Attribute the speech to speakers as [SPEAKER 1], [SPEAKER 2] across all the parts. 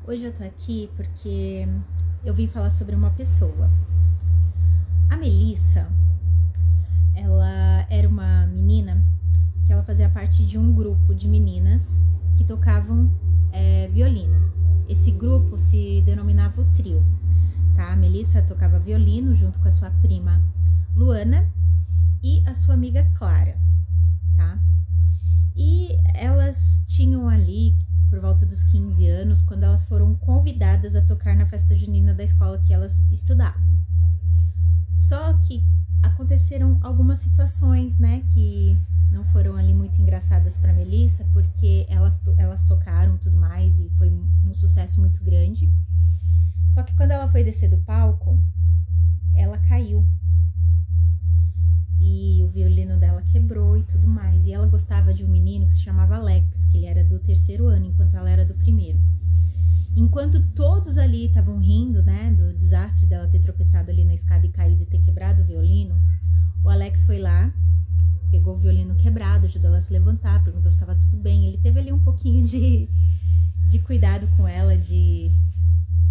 [SPEAKER 1] Hoje eu tô aqui porque eu vim falar sobre uma pessoa. A Melissa, ela era uma menina que ela fazia parte de um grupo de meninas que tocavam violino. Esse grupo se denominava o trio, tá? A Melissa tocava violino junto com a sua prima Luana e a sua amiga Clara, tá? E elas tinham ali por volta dos 15 anos, quando elas foram convidadas a tocar na festa junina da escola que elas estudavam. Só que aconteceram algumas situações, né, que não foram ali muito engraçadas para Melissa, porque elas tocaram tudo mais e foi um sucesso muito grande. Só que quando ela foi descer do palco, ela caiu. E o violino dela quebrou e tudo mais. E ela gostava de um menino que se chamava Alex, que ele era do 3º ano, enquanto ela era do 1º. Enquanto todos ali estavam rindo, né, do desastre dela ter tropeçado ali na escada e caído e ter quebrado o violino, o Alex foi lá, pegou o violino quebrado, ajudou ela a se levantar, perguntou se estava tudo bem. Ele teve ali um pouquinho de cuidado com ela, de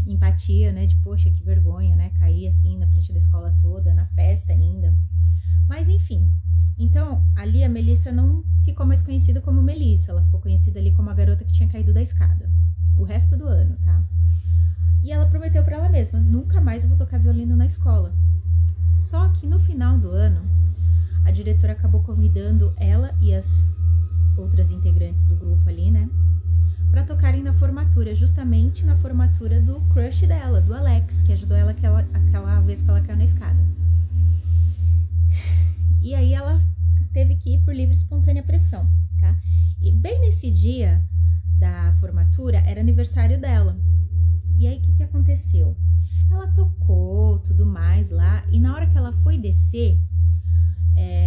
[SPEAKER 1] empatia, né, de poxa, que vergonha, né, cair assim na frente da escola toda, na festa ainda. Mas enfim, então ali a Melissa não ficou mais conhecida como Melissa, ela ficou conhecida ali como a garota que tinha caído da escada, o resto do ano, tá? E ela prometeu pra ela mesma, nunca mais eu vou tocar violino na escola. Só que no final do ano, a diretora acabou convidando ela e as outras integrantes do grupo ali, né, pra tocarem na formatura, justamente na formatura do crush dela, do Alex, que ajudou ela aquela vez que ela caiu na escada. E aí ela teve que ir por livre e espontânea pressão, tá? E bem nesse dia da formatura, era aniversário dela. E aí, o que aconteceu? Ela tocou, tudo mais lá, e na hora que ela foi descer,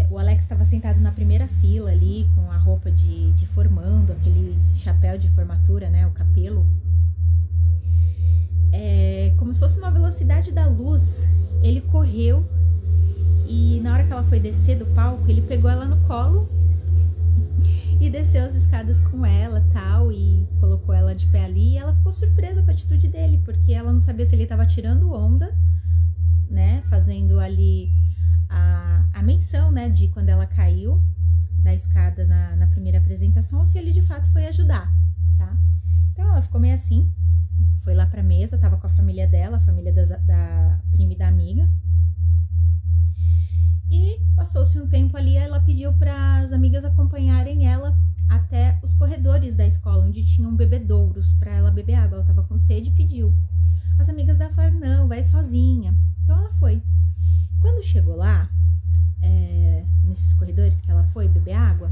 [SPEAKER 1] o Alex estava sentado na primeira fila ali, com a roupa de formando, aquele chapéu de formatura, né, o capelo. Como se fosse uma velocidade da luz, ele correu. E na hora que ela foi descer do palco, ele pegou ela no colo e desceu as escadas com ela, tal, e colocou ela de pé ali. E ela ficou surpresa com a atitude dele, porque ela não sabia se ele estava tirando onda, né, fazendo ali a menção, né, de quando ela caiu da escada na primeira apresentação, ou se ele de fato foi ajudar, tá? Então ela ficou meio assim, foi lá pra mesa, tava com a família dela, a família da prima e da amiga. E passou-se um tempo ali, ela pediu para as amigas acompanharem ela até os corredores da escola, onde tinham bebedouros para ela beber água. Ela estava com sede e pediu. As amigas dela falaram, não, vai sozinha. Então ela foi. Quando chegou lá, nesses corredores que ela foi beber água,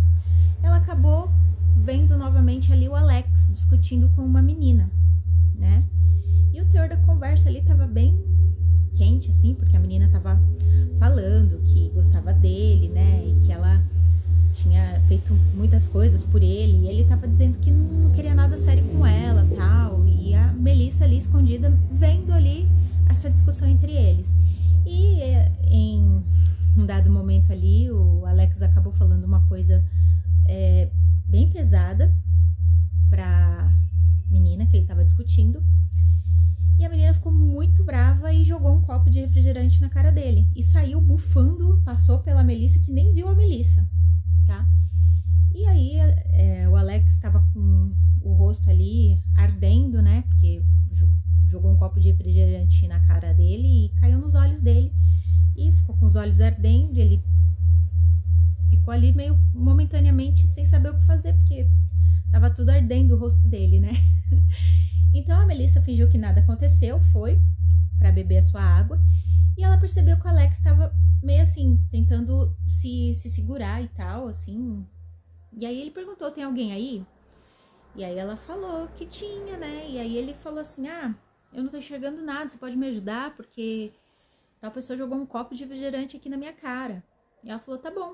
[SPEAKER 1] ela acabou vendo novamente ali o Alex discutindo com uma menina, né? E o teor da conversa ali estava bem quente, assim, porque a menina tava falando que gostava dele, né, e que ela tinha feito muitas coisas por ele, e ele tava dizendo que não queria nada sério com ela, tal, e a Melissa ali escondida vendo ali essa discussão entre eles. E em um dado momento ali, o Alex acabou falando uma coisa bem pesada pra menina que ele tava discutindo. E a menina ficou muito brava e jogou um copo de refrigerante na cara dele. E saiu bufando, passou pela Melissa, que nem viu a Melissa, tá? E aí o Alex estava com o rosto ali ardendo, né? Porque jogou um copo de refrigerante na cara dele e caiu nos olhos dele. E ficou com os olhos ardendo, e ele ficou ali meio momentaneamente sem saber o que fazer, porque tava tudo ardendo o rosto dele, né? Então a Melissa fingiu que nada aconteceu, foi pra beber a sua água, e ela percebeu que o Alex estava meio assim, tentando se segurar e tal, assim. E aí ele perguntou, tem alguém aí? E aí ela falou que tinha, né? E aí ele falou assim, eu não tô enxergando nada, você pode me ajudar? Porque tal pessoa jogou um copo de refrigerante aqui na minha cara. E ela falou, tá bom,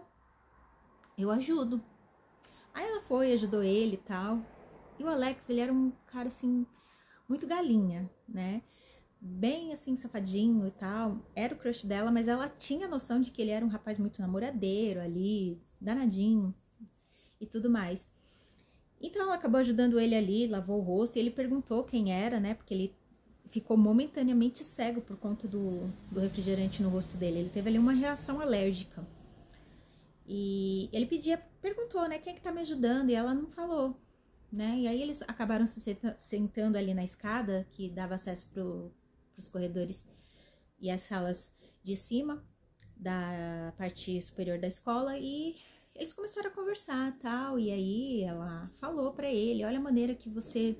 [SPEAKER 1] eu ajudo. Aí ela foi, ajudou ele e tal. E o Alex, ele era um cara assim, muito galinha, né? Bem assim, safadinho e tal. Era o crush dela, mas ela tinha noção de que ele era um rapaz muito namoradeiro ali, danadinho e tudo mais. Então ela acabou ajudando ele ali, lavou o rosto, e ele perguntou quem era, né? Porque ele ficou momentaneamente cego por conta do refrigerante no rosto dele. Ele teve ali uma reação alérgica. E ele perguntou, né, quem é que tá me ajudando? E ela não falou, né? E aí eles acabaram se sentando ali na escada, que dava acesso pros corredores e as salas de cima da parte superior da escola, e eles começaram a conversar, tal, e aí ela falou pra ele, olha a maneira que você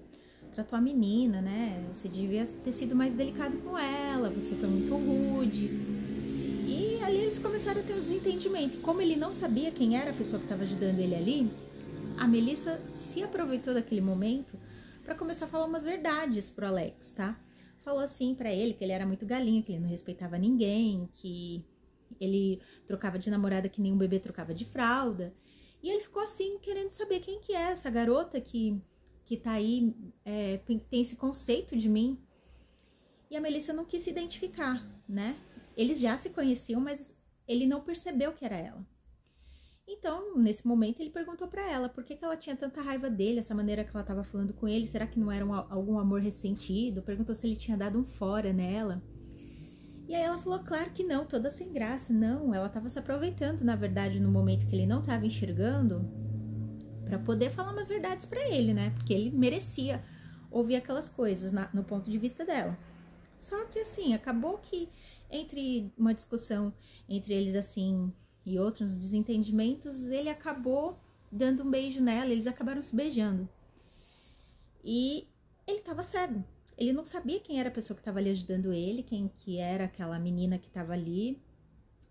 [SPEAKER 1] tratou a menina, né? Você devia ter sido mais delicado com ela, você foi muito rude. E ali eles começaram a ter um desentendimento. E como ele não sabia quem era a pessoa que estava ajudando ele ali, a Melissa se aproveitou daquele momento para começar a falar umas verdades pro Alex, tá? Falou assim pra ele que ele era muito galinha, que ele não respeitava ninguém, que ele trocava de namorada que nem um bebê trocava de fralda. E ele ficou assim, querendo saber quem que é essa garota que tá aí, tem esse conceito de mim. E a Melissa não quis se identificar, né? Eles já se conheciam, mas ele não percebeu que era ela. Então, nesse momento, ele perguntou pra ela por que ela tinha tanta raiva dele, essa maneira que ela tava falando com ele, será que não era algum amor ressentido? Perguntou se ele tinha dado um fora nela. E aí ela falou, claro que não, toda sem graça. Não, ela tava se aproveitando, na verdade, no momento que ele não tava enxergando, pra poder falar umas verdades pra ele, né? Porque ele merecia ouvir aquelas coisas no ponto de vista dela. Só que assim, acabou que entre uma discussão entre eles assim e outros desentendimentos, ele acabou dando um beijo nela, eles acabaram se beijando. E ele tava cego. Ele não sabia quem era a pessoa que estava ali ajudando ele, quem que era aquela menina que estava ali,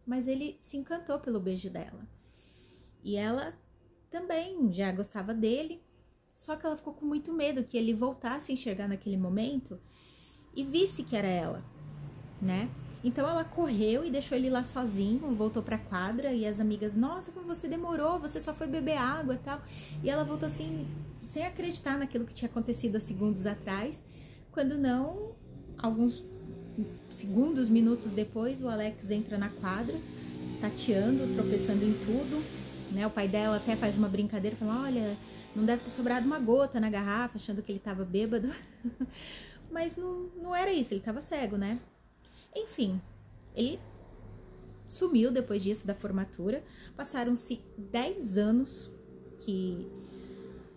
[SPEAKER 1] mas ele se encantou pelo beijo dela. E ela também já gostava dele, só que ela ficou com muito medo que ele voltasse a enxergar naquele momento e visse que era ela, né? Então ela correu e deixou ele lá sozinho, voltou pra quadra, e as amigas, nossa, como você demorou, você só foi beber água e tal. E ela voltou assim, sem acreditar naquilo que tinha acontecido há segundos atrás, quando não, alguns segundos, minutos depois, o Alex entra na quadra, tateando, tropeçando em tudo, né? O pai dela até faz uma brincadeira, fala, olha, não deve ter sobrado uma gota na garrafa, achando que ele tava bêbado. Mas não era isso, ele tava cego, né? Enfim, ele sumiu depois disso, da formatura. Passaram-se 10 anos que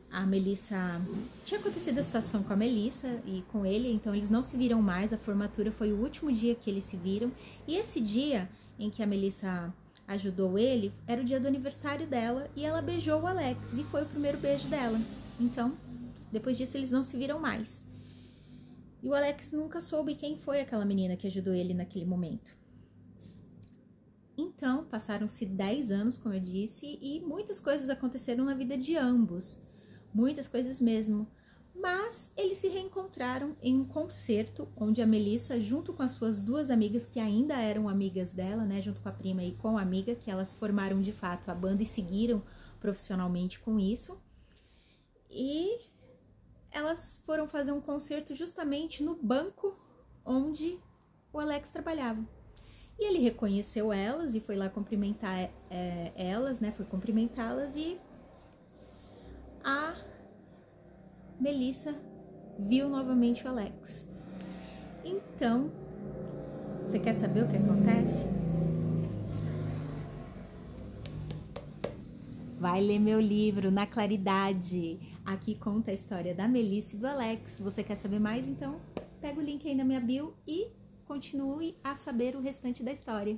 [SPEAKER 1] a Melissa... Tinha acontecido a situação com a Melissa e com ele, então eles não se viram mais. A formatura foi o último dia que eles se viram. E esse dia em que a Melissa ajudou ele, era o dia do aniversário dela, e ela beijou o Alex, e foi o primeiro beijo dela. Então, depois disso, eles não se viram mais. E o Alex nunca soube quem foi aquela menina que ajudou ele naquele momento. Então, passaram-se 10 anos, como eu disse, e muitas coisas aconteceram na vida de ambos. Muitas coisas mesmo. Mas eles se reencontraram em um concerto, onde a Melissa, junto com as suas duas amigas, que ainda eram amigas dela, né, junto com a prima e com a amiga, que elas formaram de fato a banda e seguiram profissionalmente com isso. E elas foram fazer um concerto justamente no banco onde o Alex trabalhava. E ele reconheceu elas e foi lá cumprimentar elas, né? Foi cumprimentá-las, e a Melissa viu novamente o Alex. Então, você quer saber o que acontece? Vai ler meu livro, Na Claridade. Aqui conta a história da Melissa e do Alex. Você quer saber mais? Então, pega o link aí na minha bio e continue a saber o restante da história.